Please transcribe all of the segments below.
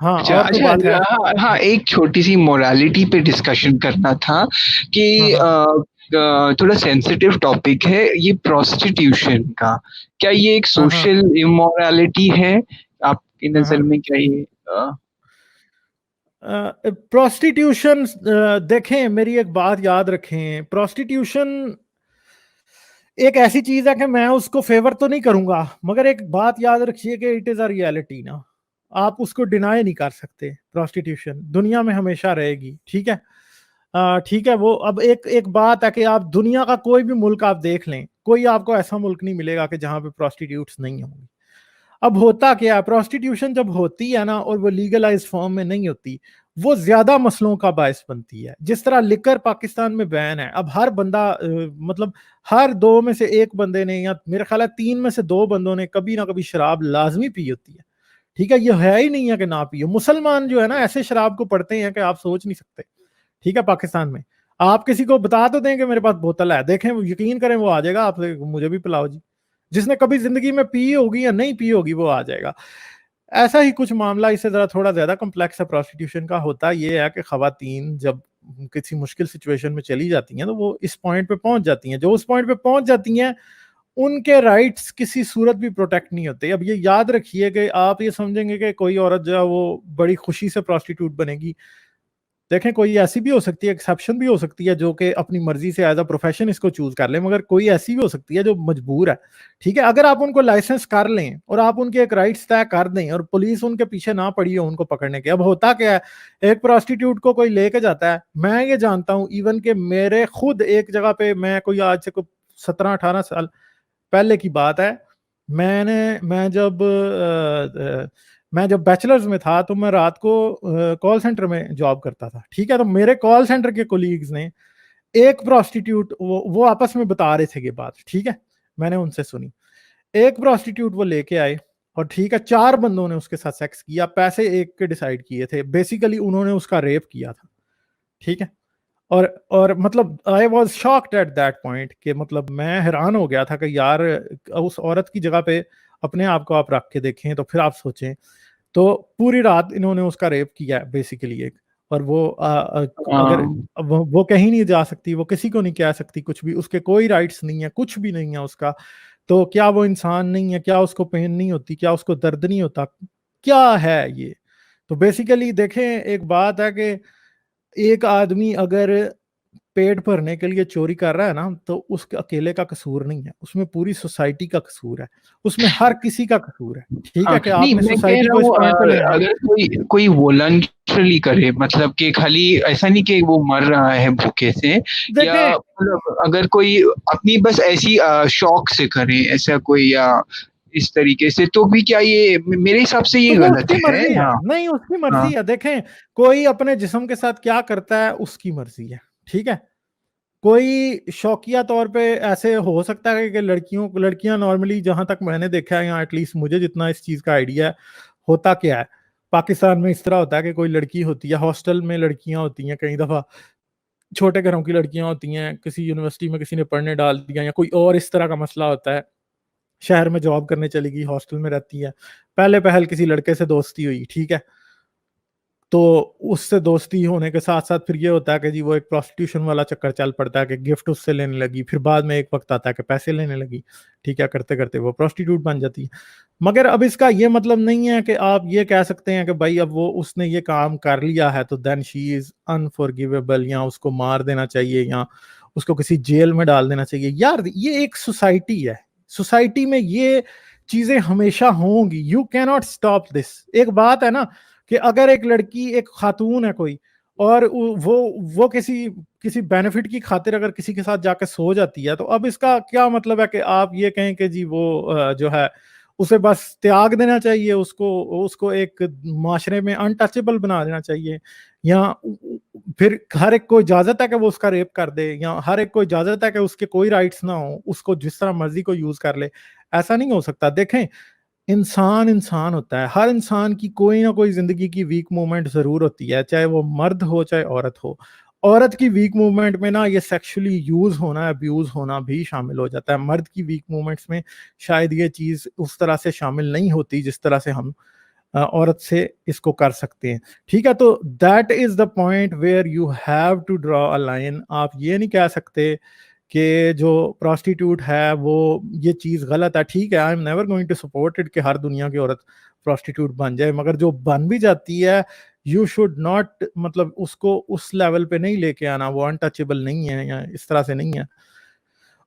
हाँ अच्छा और तो अच्छा, बात है। हाँ हाँ, एक छोटी सी मोरालिटी पे डिस्कशन करना था कि हाँ हाँ थोड़ा सेंसिटिव टॉपिक है ये प्रोस्टिट्यूशन का। क्या ये एक हाँ हाँ सोशल इमोरालिटी है आपकी हाँ नजर हाँ। में? क्या ये प्रोस्टिट्यूशन, देखें मेरी एक बात याद रखें, प्रोस्टिट्यूशन एक ऐसी चीज है कि मैं उसको फेवर तो नहीं करूंगा, मगर एक बात याद रखिए कि इट इज अ रियलिटी ना। आप उसको डिनाई नहीं कर सकते, प्रोस्टिट्यूशन दुनिया में हमेशा रहेगी, ठीक है। ठीक है, वो अब एक एक बात है कि आप दुनिया का कोई भी मुल्क आप देख लें, कोई आपको ऐसा मुल्क नहीं मिलेगा कि जहां पे प्रोस्टिट्यूट्स नहीं होंगी। अब होता क्या है, प्रोस्टिट्यूशन जब होती है ना और वो लीगलाइज फॉर्म में नहीं होती, वो ज्यादा मसलों का बायस बनती है। जिस तरह लिकर पाकिस्तान में बैन है, अब हर बंदा मतलब हर दो में से एक बंदे ने, या मेरे ख्याल है तीन में से दो बंदों ने कभी ना कभी शराब लाजमी पी होती है। ठीक है, ये है ही नहीं है कि ना पियो। मुसलमान जो है ना ऐसे शराब को पढ़ते हैं कि आप सोच नहीं सकते। ठीक है, पाकिस्तान में आप किसी को बता तो दें कि मेरे पास बोतल है, देखें वो यकीन करें वो आ जाएगा आपसे, मुझे भी पिलाओ जी। जिसने कभी जिंदगी में पी होगी या नहीं पी होगी वो आ जाएगा। ऐसा ही कुछ मामला, इससे जरा थोड़ा ज्यादा कॉम्प्लेक्स है प्रोस्टिट्यूशन का। होता ये है कि खवातीन जब किसी मुश्किल सिचुएशन में चली जाती हैं तो वो इस पॉइंट पे पहुंच जाती हैं, जो उस पॉइंट पे पहुंच जाती हैं उनके राइट्स किसी सूरत भी प्रोटेक्ट नहीं होते। अब ये याद रखिए कि आप ये समझेंगे कि कोई औरत जो है वो बड़ी खुशी से प्रोस्टिट्यूट बनेगी। देखें कोई ऐसी भी हो सकती है, एक्सेप्शन भी हो सकती है, जो कि अपनी मर्जी से एज अ प्रोफेशन इसको चूज कर ले, मगर कोई ऐसी भी हो सकती है जो मजबूर है। ठीक है, अगर आप उनको लाइसेंस कर लें और आप उनके एक राइट्स तय कर दें और पुलिस उनके पीछे ना पड़ी हो उनको पकड़ने के। अब होता क्या है, एक प्रोस्टिट्यूट को कोई लेके जाता है, मैं ये जानता हूं इवन के मेरे खुद एक जगह पे, मैं कोई आज से कोई 17-18 साल पहले की बात है, मैं जब बैचलर्स में था तो मैं रात को कॉल सेंटर में जॉब करता था। ठीक है, तो मेरे कॉल सेंटर के कोलीग्स ने एक प्रोस्टिट्यूट, वो आपस में बता रहे थे ये बात, ठीक है, मैंने उनसे सुनी। एक प्रोस्टिट्यूट वो लेके आए और ठीक है, चार बंदों ने उसके साथ सेक्स किया, पैसे एक के डिसाइड किए थे, बेसिकली उन्होंने उसका रेप किया था। ठीक है, और मतलब I was shocked at that point, कि मतलब मैं हैरान हो गया था कि यार उस औरत की जगह पे अपने आप को आप रख के देखें तो फिर आप सोचें। तो पूरी रात इन्होंने उसका रेप किया बेसिकली एक, और वो अगर वो कहीं नहीं जा सकती, वो किसी को नहीं कह सकती कुछ भी, उसके कोई राइट्स नहीं है, कुछ भी नहीं है उसका। तो क्या वो इंसान नहीं है? क्या उसको पेन नहीं होती? क्या उसको दर्द नहीं होता? क्या है ये? तो बेसिकली देखें, एक बात है कि एक आदमी अगर पेट भरने के लिए चोरी कर रहा है ना, तो उसके अकेले का कसूर नहीं है, उसमें पूरी सोसाइटी का कसूर है, उसमें हर किसी का कसूर है। ठीक हाँ, है, कि नहीं आपने मैं कह सोसाइटी रहा को इस हूँ पॉइंट पे ले आए। अगर कोई कोई वॉलंटरली करे, मतलब कि खाली ऐसा नहीं कि वो मर रहा है भूखे से, या देखें, मतलब अगर कोई अपनी बस ऐसी शौक से करे ऐसा कोई, या इस तरीके से, तो भी क्या ये मेरे हिसाब से ये तो वो गलत उसकी है? मर्जी है, हाँ नहीं उसकी हाँ। मर्जी है। देखें, कोई अपने जिस्म के साथ क्या करता है उसकी मर्जी है। ठीक है, कोई शौकिया तौर पे ऐसे हो सकता है कि लड़कियां नॉर्मली, जहां तक मैंने देखा है, या एटलीस्ट मुझे जितना इस चीज का आइडिया है, होता क्या है पाकिस्तान में, इस तरह होता है कि कोई लड़की होती है, हॉस्टल में लड़कियां होती हैं, कई दफा छोटे घरों की लड़कियां होती हैं, किसी यूनिवर्सिटी में किसी ने पढ़ने डाल दिया, या कोई और इस तरह का मसला होता है, शहर में जॉब करने चली गई, हॉस्टल में रहती है, पहले पहल किसी लड़के से दोस्ती हुई, ठीक है, तो उससे दोस्ती होने के साथ साथ फिर ये होता है कि जी वो एक प्रोस्टिट्यूशन वाला चक्कर चल पड़ता है, कि गिफ्ट उससे लेने लगी, फिर बाद में एक वक्त आता है कि पैसे लेने लगी। ठीक है, करते करते वो प्रोस्टिट्यूट बन जाती है। मगर अब इसका ये मतलब नहीं है कि आप ये कह सकते हैं कि भाई अब वो उसने ये काम कर लिया है तो देन शी इज अनफॉरगिवेबल, या उसको मार देना चाहिए, या उसको किसी जेल में डाल देना चाहिए। यार ये एक सोसाइटी है, सोसाइटी में ये चीजें हमेशा होंगी, यू कैनॉट स्टॉप दिस। एक बात है ना कि अगर एक लड़की, एक खातून है कोई, और वो किसी किसी बेनिफिट की खातिर अगर किसी के साथ जाकर सो जाती है, तो अब इसका क्या मतलब है कि आप ये कहें कि जी वो जो है उसे बस त्याग देना चाहिए, उसको उसको एक माशरे में अनटचेबल बना देना चाहिए, या फिर हर एक को इजाजत है कि वो उसका रेप कर दे, या हर एक को इजाजत है कि उसके कोई राइट्स ना हो, उसको जिस तरह मर्जी को यूज कर ले? ऐसा नहीं हो सकता। देखें, इंसान इंसान होता है, हर इंसान की कोई ना कोई जिंदगी की वीक मोमेंट जरूर होती है, चाहे वो मर्द हो चाहे औरत हो। औरत की वीक मूवमेंट में ना ये सेक्सुअली यूज होना, अब्यूज होना भी शामिल हो जाता है। मर्द की वीक मूवमेंट्स में शायद ये चीज उस तरह से शामिल नहीं होती जिस तरह से हम औरत से इसको कर सकते हैं, ठीक है। तो that is the point where you have to draw a line. आप ये नहीं कह सकते कि जो प्रोस्टिट्यूट है वो ये चीज़ गलत है, ठीक है, I am never going to support it कि हर दुनिया की औरत प्रोस्टिट्यूट बन जाए, मगर जो बन भी जाती है यू शुड नॉट, मतलब उसको उस लेवल पे नहीं लेके आना, वो अनटचेबल नहीं है या इस तरह से नहीं है।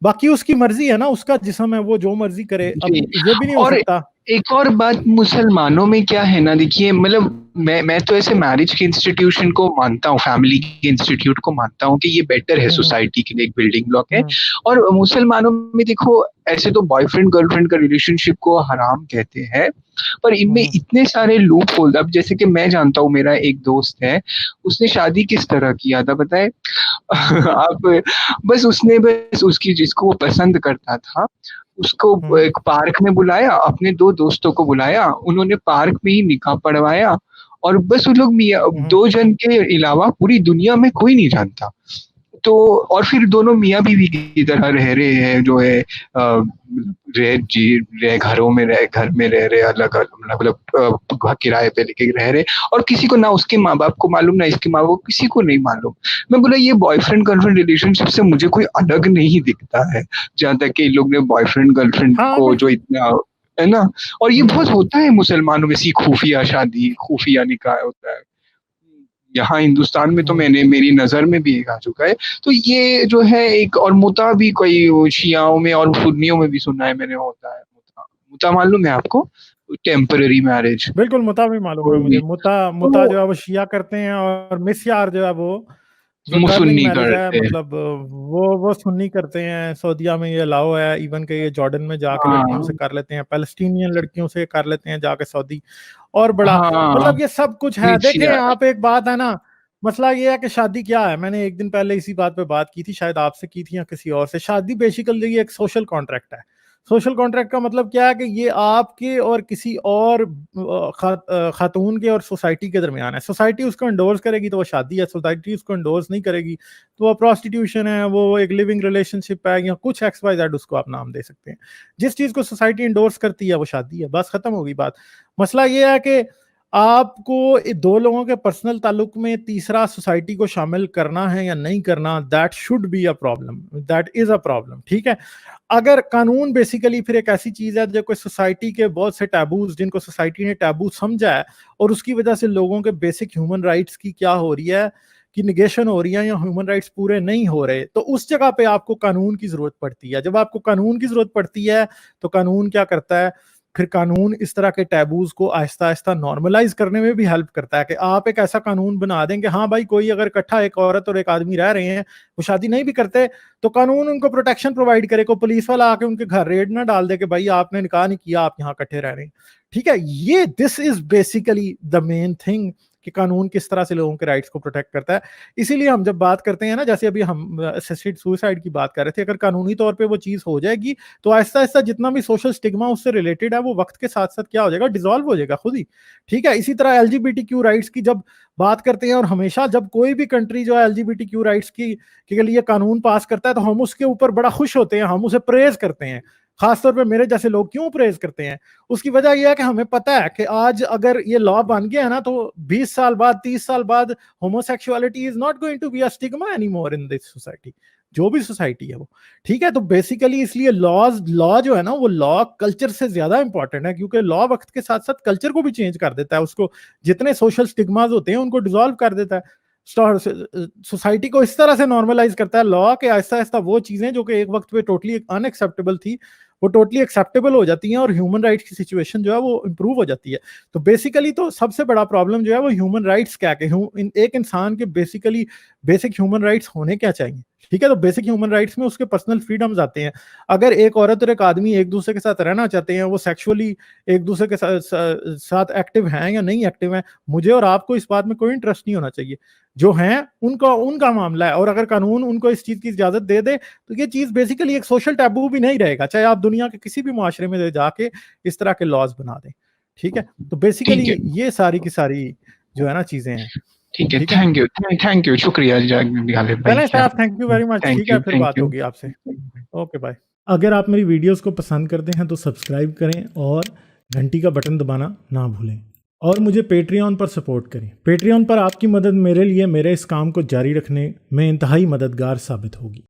बाकी उसकी मर्जी है ना, उसका जिस्म है, वो जो मर्जी करे। अब जी, ये भी नहीं हो और सकता। एक और बात मुसलमानों में क्या है ना, देखिए मतलब मैं तो ऐसे मैरिज के इंस्टीट्यूशन को मानता हूँ, फैमिली के इंस्टीट्यूट को मानता हूँ कि ये बेटर है, हम्म सोसाइटी के लिए एक बिल्डिंग ब्लॉक है। हम्म और मुसलमानों में देखो, ऐसे तो बॉयफ्रेंड गर्लफ्रेंड का रिलेशनशिप को हराम कहते हैं, पर इनमें हम्म इतने सारे लूप होल। अब जैसे कि मैं जानता हूँ, मेरा एक दोस्त है, उसने शादी किस तरह किया था बताए? हम्म आप, बस उसने बस उसकी जिसको वो पसंद करता था उसको हम्म एक पार्क में बुलाया, अपने 2 दोस्तों को बुलाया, उन्होंने पार्क में ही निकाह पढ़वाया, और बस वो लोग मियाँ हम्म 2 जन के अलावा पूरी दुनिया में कोई नहीं जानता। तो और फिर दोनों मियाँ-बीवी की तरह रह रहे हैं, जो है रह जी रह घरों में रह रहे, अलग-अलग मतलब किराए पे लेके रह रहे, और किसी को ना उसके माँ-बाप को मालूम, ना इसके माँ-बाप को, किसी को नहीं मालूम। मैं बोला ये बॉयफ्रेंड गर्लफ्रेंड रिलेशनशिप से मुझे कोई अलग नहीं दिखता है, जहाँ तक कि इन लोग ने बॉयफ्रेंड गर्लफ्रेंड हाँ को जो इतना, है ना? और ये बहुत हम्म होता है मुसलमानों में, सी खुफिया शादी, खुफिया निकाह होता है। यहाँ हिंदुस्तान में तो हम्म मेरी नज़र में भी एक आ चुका है। तो ये जो है एक, और मुता भी कोई शियाओं में और सुन्नियों में भी सुना है मैंने, होता है मुता। मुता मालूम है आपको? Temporary marriage. बिल्कुल, मुता भी मालूम है वो मुझे। भी, मुता मुता तो जो है वो शिया करते हैं, और मिसयार जो है वो जो टर्निंग सुन्नी मैरिज है, करते हैं। मतलब वो सुन्नी करते हैं। सऊदिया में ये अलाउ है, इवन के ये जॉर्डन में जाके लड़कियों से हाँ, कर लेते हैं, पैलेस्टीनियन लड़कियों से कर लेते हैं जाके सऊदी। और बड़ा, हाँ, मतलब ये सब कुछ है। देखें मिसिया आप, एक बात है ना, मसला ये है कि शादी क्या है। मैंने एक दिन पहले इसी बात पे बात की थी, शायद आपसे की थी या किसी और से। शादी बेसिकली एक सोशल कॉन्ट्रैक्ट है। सोशल कॉन्ट्रैक्ट का मतलब क्या है कि ये आपके और किसी और खातून के और सोसाइटी के दरमियान है। सोसाइटी उसको इंडोर्स करेगी तो वो शादी है, सोसाइटी उसको इंडोर्स नहीं करेगी तो वो प्रोस्टिट्यूशन है, वो एक लिविंग रिलेशनशिप है, या कुछ एक्स वाई जेड उसको आप नाम दे सकते हैं। जिस चीज को सोसाइटी इंडोर्स करती है वो शादी है, बस खत्म होगी बात। मसला ये है कि आपको दो लोगों के पर्सनल ताल्लुक में तीसरा सोसाइटी को शामिल करना है या नहीं करना, that should be a problem, that is a problem, ठीक है। अगर कानून बेसिकली फिर एक ऐसी चीज है जो कोई सोसाइटी के बहुत से टैबूज, जिनको सोसाइटी ने टैबू समझा है, और उसकी वजह से लोगों के बेसिक ह्यूमन राइट्स की क्या हो रही है कि निगेशन हो रही है, या ह्यूमन राइट्स पूरे नहीं हो रहे, तो उस जगह पे आपको कानून की जरूरत पड़ती है। जब आपको कानून की जरूरत पड़ती है तो कानून क्या करता है, फिर कानून इस तरह के टैबूज को आहिस्ता आहिस्ता नॉर्मलाइज करने में भी हेल्प करता है। कि आप एक ऐसा कानून बना दें कि हाँ भाई, कोई अगर इकट्ठा एक औरत और एक आदमी रह रहे हैं, वो शादी नहीं भी करते, तो कानून उनको प्रोटेक्शन प्रोवाइड करे। को पुलिस वाला आके उनके घर रेड ना डाल दे कि भाई आपने निकाह नहीं किया, आप यहाँ इकट्ठे रह रहे हैं, ठीक है। ये this is basically the main thing कि कानून किस तरह से लोगों के राइट्स को प्रोटेक्ट करता है। इसीलिए हम जब बात करते हैं ना, जैसे अभी हम असिस्टेड सुसाइड की बात कर रहे थे, अगर कानूनी तौर पे वो चीज हो जाएगी तो आहिस्ता आहिस्ता जितना भी सोशल स्टिग्मा उससे रिलेटेड है वो वक्त के साथ साथ क्या हो जाएगा, डिसॉल्व हो जाएगा खुद ही, ठीक है। इसी तरह एलजीबीटीक्यू राइट्स की जब बात करते हैं, और हमेशा जब कोई भी कंट्री जो है एलजीबीटीक्यू राइट्स की के लिए कानून पास करता है तो हम उसके ऊपर बड़ा खुश होते हैं, हम उसे प्रेज करते हैं। खासतौर पे मेरे जैसे लोग क्यों प्रेज करते हैं, उसकी वजह यह है कि हमें पता है कि आज अगर ये लॉ बन गया है ना, तो 20 साल बाद, 30 साल बाद homosexuality is not going to be a stigma any more in this society, जो भी सोसाइटी है वो, ठीक है। तो बेसिकली इसलिए लॉ जो है ना, वो लॉ कल्चर से ज्यादा इंपॉर्टेंट है, क्योंकि लॉ वक्त के साथ साथ कल्चर को भी चेंज कर देता है, उसको जितने सोशल स्टिग्माज होते हैं उनको डिसॉल्व कर देता है, सोसाइटी को इस तरह से नॉर्मलाइज करता है लॉ के। आहिस्ता आहिस्ता वो चीजें जो कि एक वक्त पे टोटली अनएक्सेप्टेबल थी, वो टोटली एक्सेप्टेबल हो जाती हैं, और ह्यूमन राइट्स की सिचुएशन जो है वो इंप्रूव हो जाती है। तो बेसिकली तो सबसे बड़ा प्रॉब्लम जो है वो ह्यूमन राइट्स क्या के, एक इंसान के बेसिकली बेसिक ह्यूमन राइट्स होने क्या चाहिए, ठीक है। तो बेसिक ह्यूमन राइट्स में उसके पर्सनल फ्रीडम्स आते हैं। अगर एक औरत और एक आदमी एक दूसरे के साथ रहना चाहते हैं, वो सेक्सुअली एक दूसरे के साथ एक्टिव हैं या नहीं एक्टिव हैं, मुझे और आपको इस बात में कोई इंटरेस्ट नहीं होना चाहिए। जो हैं उनका उनका मामला है, और अगर कानून उनको इस चीज की इजाजत दे दे तो ये चीज बेसिकली एक सोशल टैबू भी नहीं रहेगा, चाहे आप दुनिया के किसी भी मुआशरे में जाके इस तरह के लॉज बना दें, ठीक है। तो बेसिकली ठीक है, ये सारी की सारी जो है ना चीजें हैं, ठीक है। ठीक है। थैंक यू, शुक्रिया गालिब भाई। चलें साहब, थैंक यू वेरी मच, ठीक है, फिर थैंक बात यू। होगी आपसे। Okay bye. अगर आप मेरी वीडियोस को पसंद करते हैं तो सब्सक्राइब करें और घंटी का बटन दबाना ना भूलें। और मुझे पेट्रियन पर सपोर्ट करें। पेट्रियन पर आपकी मदद मेरे लिए मेरे इस काम को जारी रखने में इंतहाई मददगार साबित होगी।